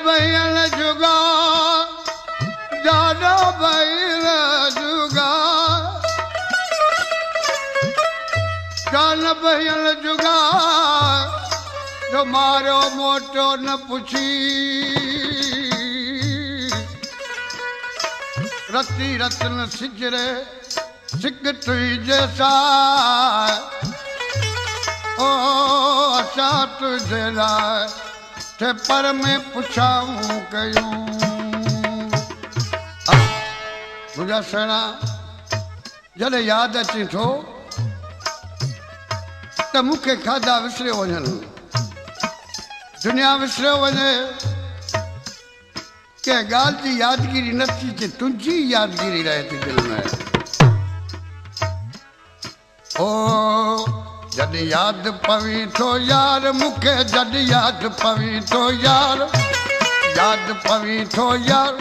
भयल जुगा जाना भयल जुगा जान भयल जुगा जो मारो मोटो न पुछी रती रतन सिजरे सिक तुई जैसा ओ असा तुझे लाए थे पर में पुछाऊं कयूं मुझा सेना जॾहिं यादि अची थो त मूंखे खाधा विसरियो वञनि दुनिया विसरियो वञे कंहिं ॻाल्हि जी यादगिरी नथी अचे तुंहिंजी यादगिरी रहे थी दिलि में ओ जॾहिं यादि पवी थो यार मूंखे जॾहिं यादि पवी थो यार यादि पवी थो यार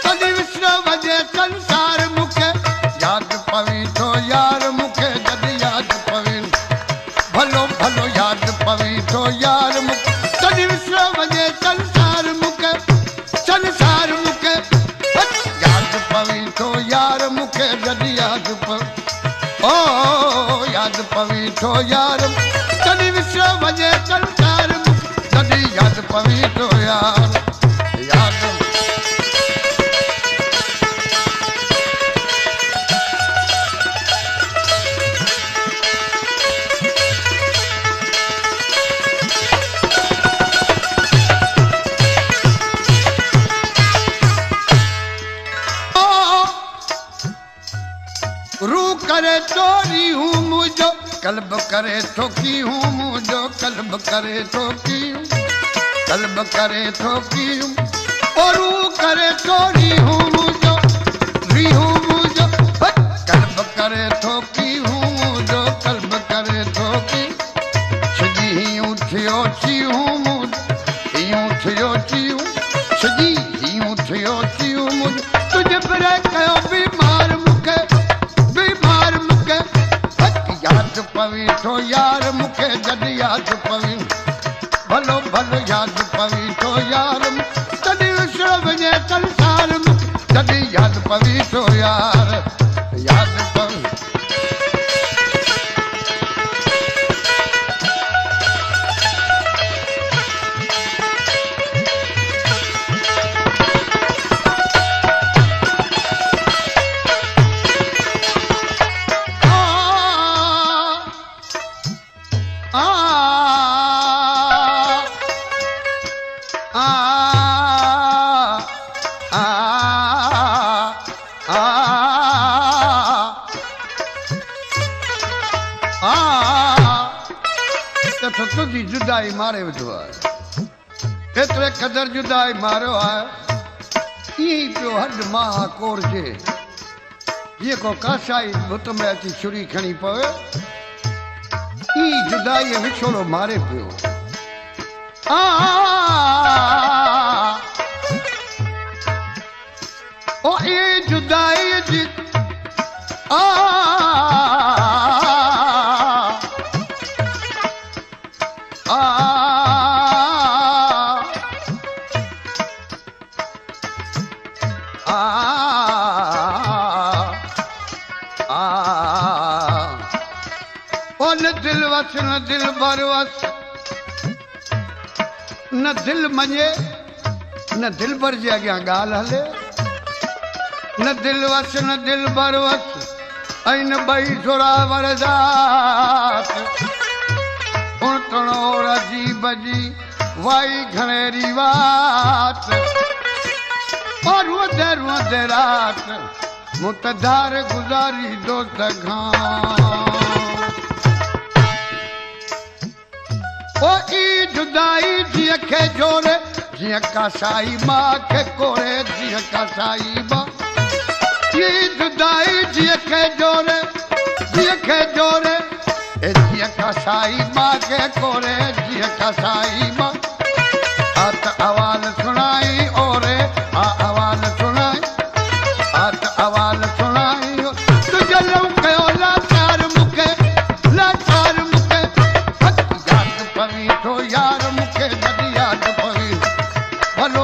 तॾहिं विसरियो वञे संसार मूंखे यादि पवी थो यार मूंखे जॾहिं यादि पवी भलो भलो यादि पवी थो यार मूंखे तॾहिं विसरियो वञे संसार मूंखे यादि पवी थो यार मूंखे जॾहिं यादि ओ यादि पवी थो यार तॾहिं विसरियो वञे संसार मूंखे जॾहिं यादि पवी थो यार यादि रू करे चोरी हूँ मुझो कल्ब करे ठोकी हूँ मुझो कल्ब करे ठोकी हूँ कल्ब करे ठोकी हूँ और रू करे चोरी हूँ मुझो री हूँ मुझो कल्ब करे ठोकी हूँ मुझो कल्ब करे ठोकी सजी ही उठियो ची हूँ मुझ यूं थियो ची हूँ सजी ही उठियो ची हूँ मुझ तुझे पर कयो बीमार मुखे यादि पवी थो यार मूंखे जॾहिं यादि पवी भलो भलो यादि पवी थो यार तॾहिं विसरियो वञे संसार मूंखे जॾहिं यादि पवी थो यार यादि पवी तुझी जुदाई मारे विधो आहे एतिरे क़दर जुदाई मारियो आहे ईअं ई पियो हॾ मां कोरजे जीअं को कासाई बुत में अची छुरी खणी पवे ई जुदाई विछोड़ो मारे पियो ओ ई जुदाई जी न दिल वस न दिल भर वस न दिल मञे न दिल भर जे अॻियां ॻाल्हि हले न दिल वस न दिल भर वस ऐं न ॿई जोरावर ज़ात उण तणो रजी बजी वाई घणेरी वात और रोदे रात मुतधार गुज़ारी दोस्त घां ओ ई जुदाई जीअं खे जोड़े जीअं कासाई मां खे कोड़े जीअं कासाई मां ई जुदाई जीअं खे जोड़े ए जीअं कासाई मां खे कोड़े जीअं कासाई मां आत आवाज़ सुनाई ओरे आवाज़ सुनाई आत आवाज़ सुनाई तुझे लव कयो लाचार मूंखे यादि पवी थो यार मूंखे जॾहिं यादि पवी भलो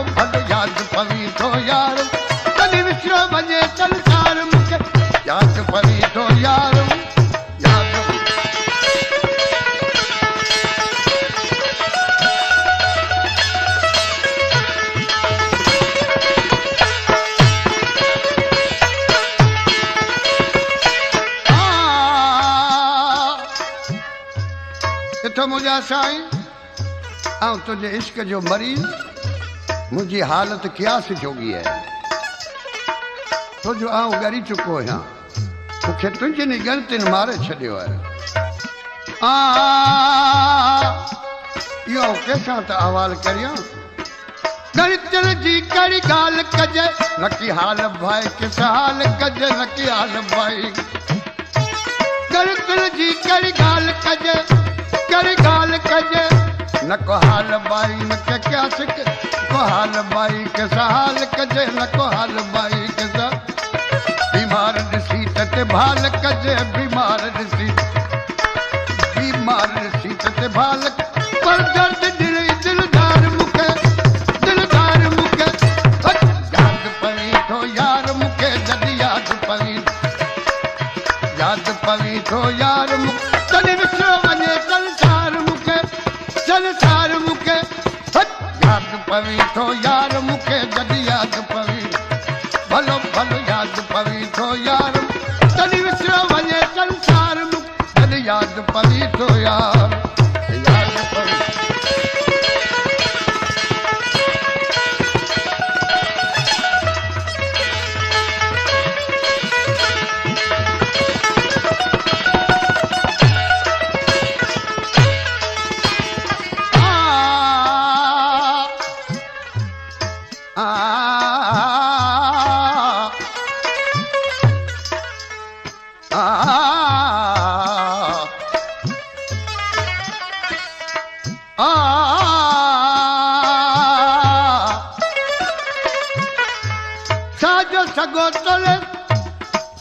मुझा साईं आऊं तुझे इश्क जो मरीज़ मुझी हालत कियास जोगी है तो जो आऊं ॻरी चुको आहियां मूंखे तुंहिंजी ॻणतियुनि मारे छॾियो आहे इहो कंहिंसां त अहवाल करियां ॻणतियुनि जी कहिड़ी ॻाल्हि कजे नकी हाल भाई किस हाल कजे नकी हाल भाई ॻणतियुनि जी कहिड़ी ॻाल्हि कजे कहिड़ी ॻाल्हि कजे न को हाल भाई न के क्या सिक को हाल भाई के हाल कजे न को हाल भाई के बीमार ॾिसी ते भाल कजे बीमार ॾिसी ते भाल पर दर्द दिलदार मूंखे याद पवी थो यार मूंखे जॾहिं याद पवी थो यार तॾहिं विसरो वञे संसार मूंखे याद पवी थो यार मूंखे जॾहिं याद पवी भलो भलो याद पवी थो यार तॾहिं विसरो वञे संसार तॾहिं याद पवी थो यार याद पवी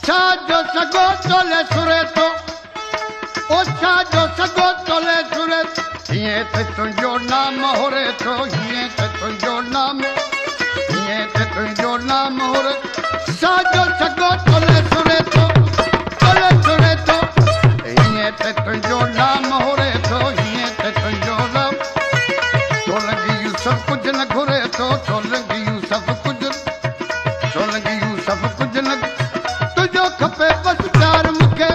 साजो सगो तोले सुरे तो ओ साजो सगो तोले सुरे ये ते तुझो नाम होरे तो ये ते तुझो नाम होरे साजो सगो तोले सुरे तो ये ते तुझो नाम होरे तो ये ते तुझो नाम तो लगी यू सब कुछ न घुरे तो लगी यू सब कुछ न तुझो खपे बस प्यार मूंखे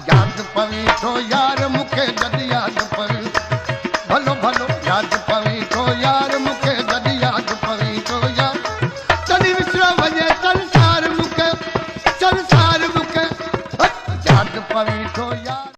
याद पवी थो यार